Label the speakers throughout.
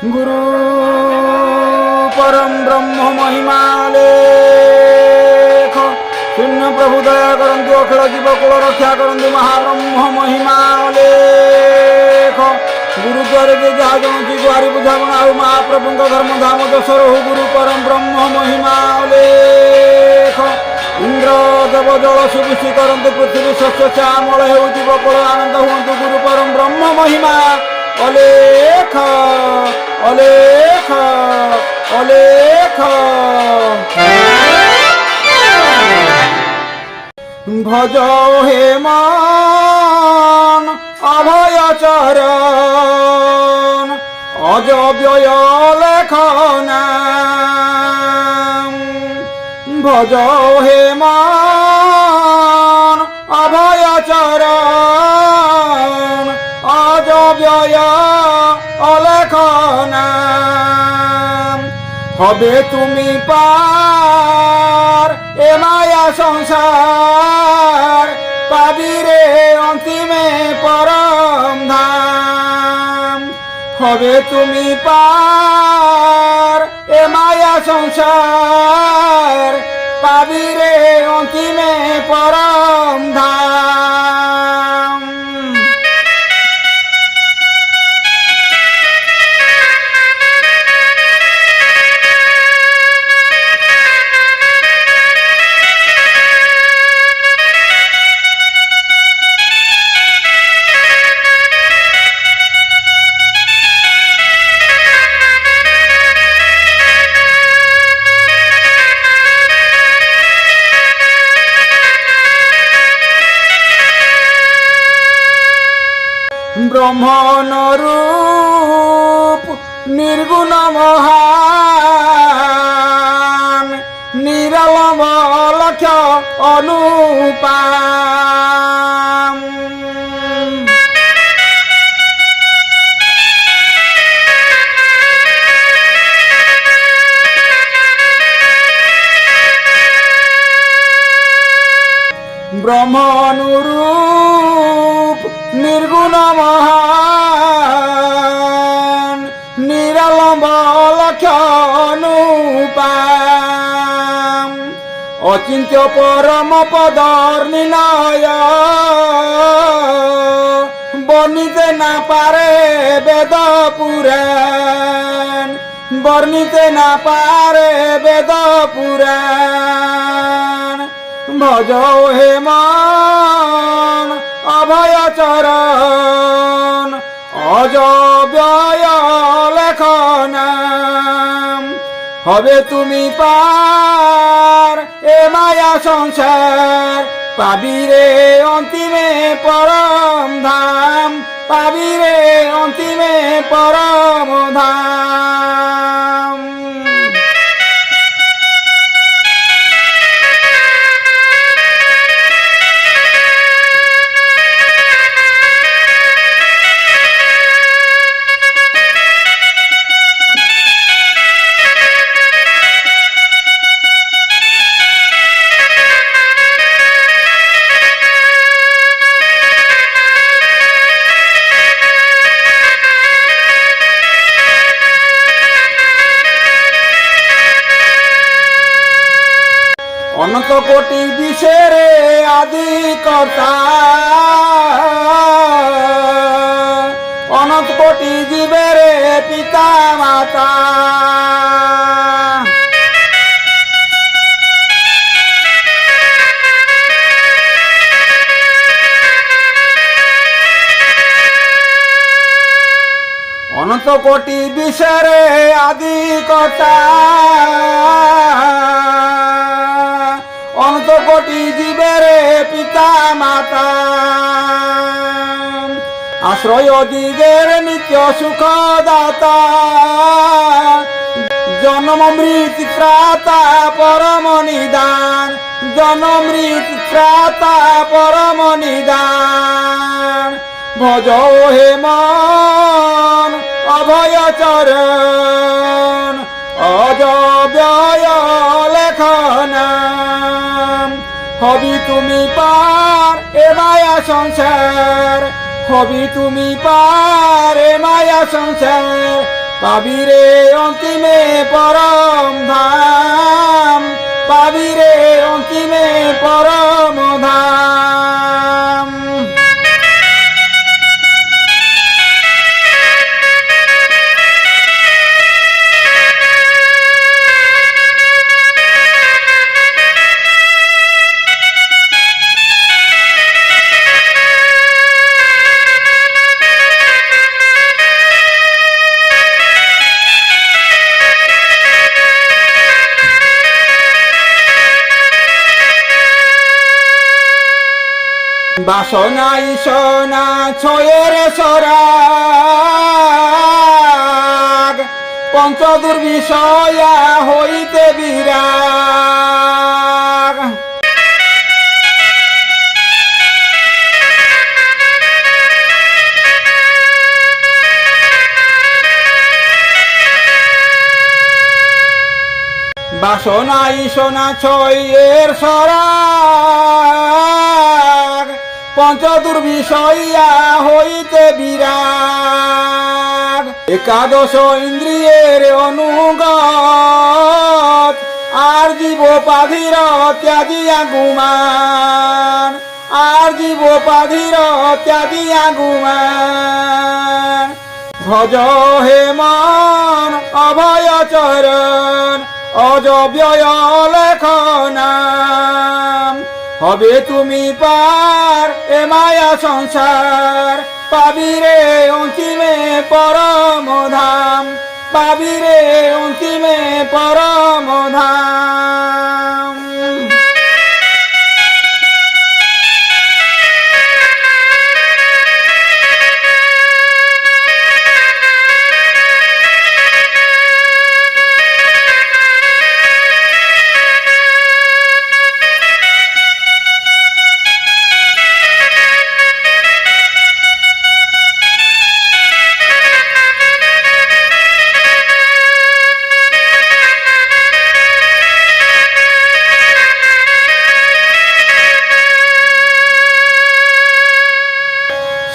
Speaker 1: गुरु परम ब्रह्म महिमा लेख शून्य प्रभु दया करंतु अखिल जीवकुल रक्षा करंतु महाब्रह्म महिमा लेख गुरुद्वारे जे जहा जणुची गुहारी बुझावण आउ महाप्रभु धर्म धाम दशर हो गुरु परम ब्रह्म महिमा लेख इंद्र देव जल सुवृष्टि करंतु पृथ्वी शस्य श्यामल हेउ जीवकुल आनंद हुअन्तु गुरु परम ब्रह्म महिमा अलेख अलेख अलेख। भज हे मान अभय चरण अज व्यय लेखना भज हे मान अभय चरण अज व्यय अलेखना हबे तुमी पार ए माया संसार पाबिरे अंतिमे परम धाम हबे तुमी पार ए माया संसार पाबिरे अंतिमे परम धाम। ब्रह्मण रूप निर्गुण महान निरलम लक्ष्य अनुपाम ब्रह्मण रूप निर्गुण महान निरलम्ब लक्ष्य अनुपाम अचिन्त्य परम पदर निलय वर्णिते ना पारे वेद पुराण वर्णिते ना पारे वेद पुराण भज हे मान अभय चरण अज व्यय लेखना हबे तुमी पार ए माया संसार पाबिरे अंतिमे परम धाम पाबिरे अंतिमे परम धाम। अनंत कोटि विषेरे आदि कर्ता अनंत कोटि जीवेरे पिता माता अनंत कोटि विषेरे आदि कर्ता अनंत कोटि जीवेरे पिता माता आश्रय दिगेर नित्य सुखदाता जन्म मृत्यु त्राता परम निदान जन्म मृत्यु त्राता परम निदान भज हे मान अभय चरण अज व्यय लेखना हबी तुमी पार ए माया संसार हबी तुमी पार ए माया संसार পাবিরে অন্তিমে পরম ধাম, পাবিরে অন্তিমে পরম ধাম। বাসনা ঈশনা ছয়ের সরাগ, পঞ্চ দুর্বিষয়া হইতে বিরাগ। বাসনা ঈশনা ছয়ের সরাগ, পঞ্চ দুর্বিষয়া হইতে বিরাগ। একাদশ ইন্দ্রিয়ের অনুগত, আর জীবপাধির ত্যাজিয়া গুমান, আর জীবপাধির ত্যাজিয়া গুমান। ভজ হে মন অভয় চরণ, অজব্যয় লেখনাম। হবে তুমি পার এ মায়া সংসার, পাবিরে অন্তিমে পরম ধাম, পাবিরে অন্তিমে পরম ধাম।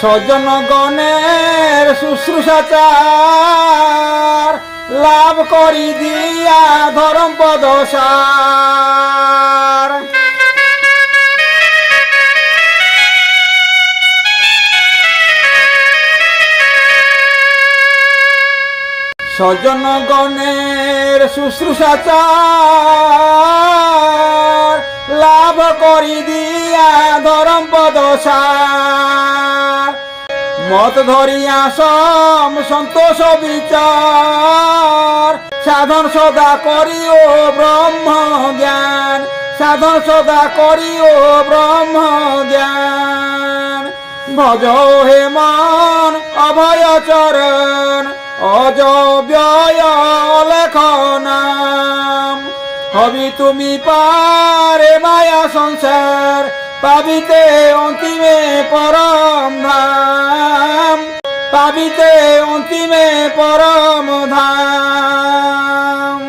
Speaker 1: সজ্জন গণের শুশ্রূষাচার, লাভ করি দিয়া ধরম পদসার। সজ্জন গণের শুশ্রূষাচার, লাভ করি দিয়া ধরম পদসার। মত ধরিয়া সম সন্তোষ বিচার, সাধন সদা করিও ব্রহ্ম জ্ঞান, সাধন সদা করিও ব্রহ্ম জ্ঞান। ভজ হে মন অভয় চরণ, অজব্যয় লেখনাম। হবি তুমি পারে মায়া সংসার, পাবিতে অন্তিমে পরম ধাম, পাবিতে অন্তিমে পরম ধাম।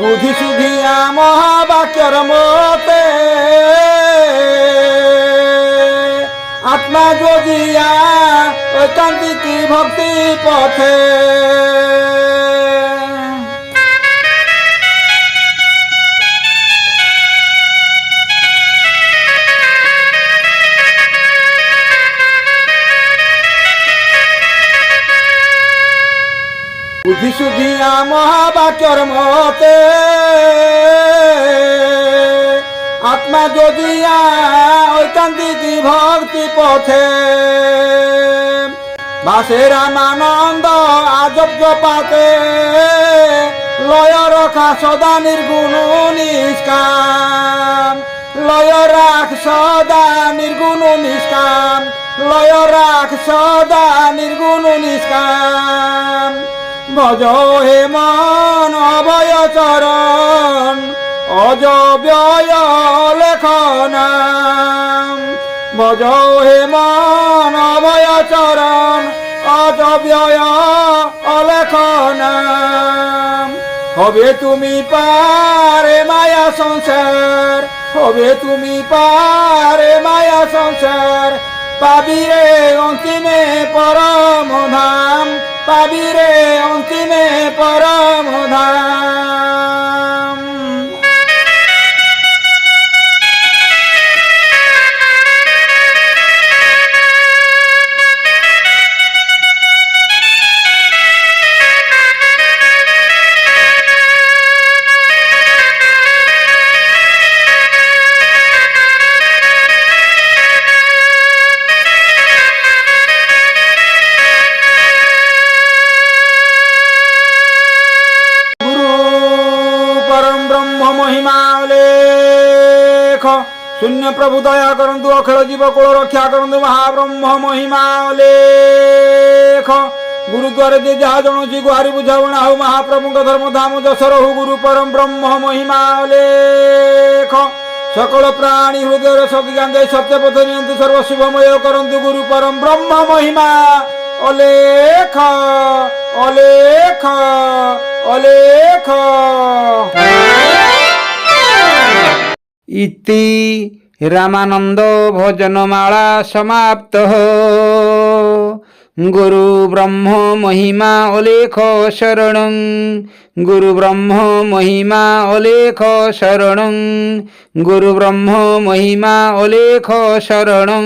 Speaker 1: বুদ্ধি সুধিয়া মহাবাক্যর মতে, আত্মা যোগিয়া ঐকান্তিকী ভক্তি পথে। বুদ্ধি সুধিয়া মহাবাক্যর মতে, আত্মা যদিয়া ঐকান্তিকী ভক্তি পথে। বাসে রামানন্দ আজব জপাতে, লয় রখা সদা নির্গুণ নিষ্কাম। লয় রাখ সদা নির্গুণ নিষ্কাম, লয় রাখ সদা নির্গুণ নিষ্কাম। ভজ হে মন অভয় চরণ, অজ ব্যয় লেখনাম। ভজ হে মন অভয় চরণ, অজ ব্যয় অলেখনাম। হবে তুমি পারে মায়া সংসার, হবে তুমি পারে মায়া সংসার। পাবিরে অন্তিমে পরম ধাম, পাবিরে অন্তিমে পরম ধাম। মহিমা লেখ শূন্য প্রভু দয়া করন্তু, অখিল জীব কুল রক্ষা করন্তু। মহাব্রহ্ম মহিমা লেখ গুরুদ্বারে যে যাহা জଣୁଛି ଗୁହାରି ବୁଝାବଣା ହଉ। ମହାପ୍ରଭୁଙ୍କ ଧର୍ମ ଧାମ ଯଶ ରହୁ। ଗୁରୁ ପରମ ବ୍ରହ୍ମ ମହିମା ଲେଖ সকল প্রাণী হৃদয়ের সজ্ঞান দেয় সত্য পথে নিয়ন্তু। সর্বশুভময় করন্তু গুরু পরম ব্রহ্ম মহিমা অলেখ অলেখ অলেখ।
Speaker 2: ইতি রামানন্দ ভজনমালা সমাপ্ত। গুরু ব্রহ্ম মহিমা অলেখ শরণং, গুরু ব্রহ্ম মহিমা অলেখ শরণং, গুরু ব্রহ্ম মহিমা অলেখ শরণং।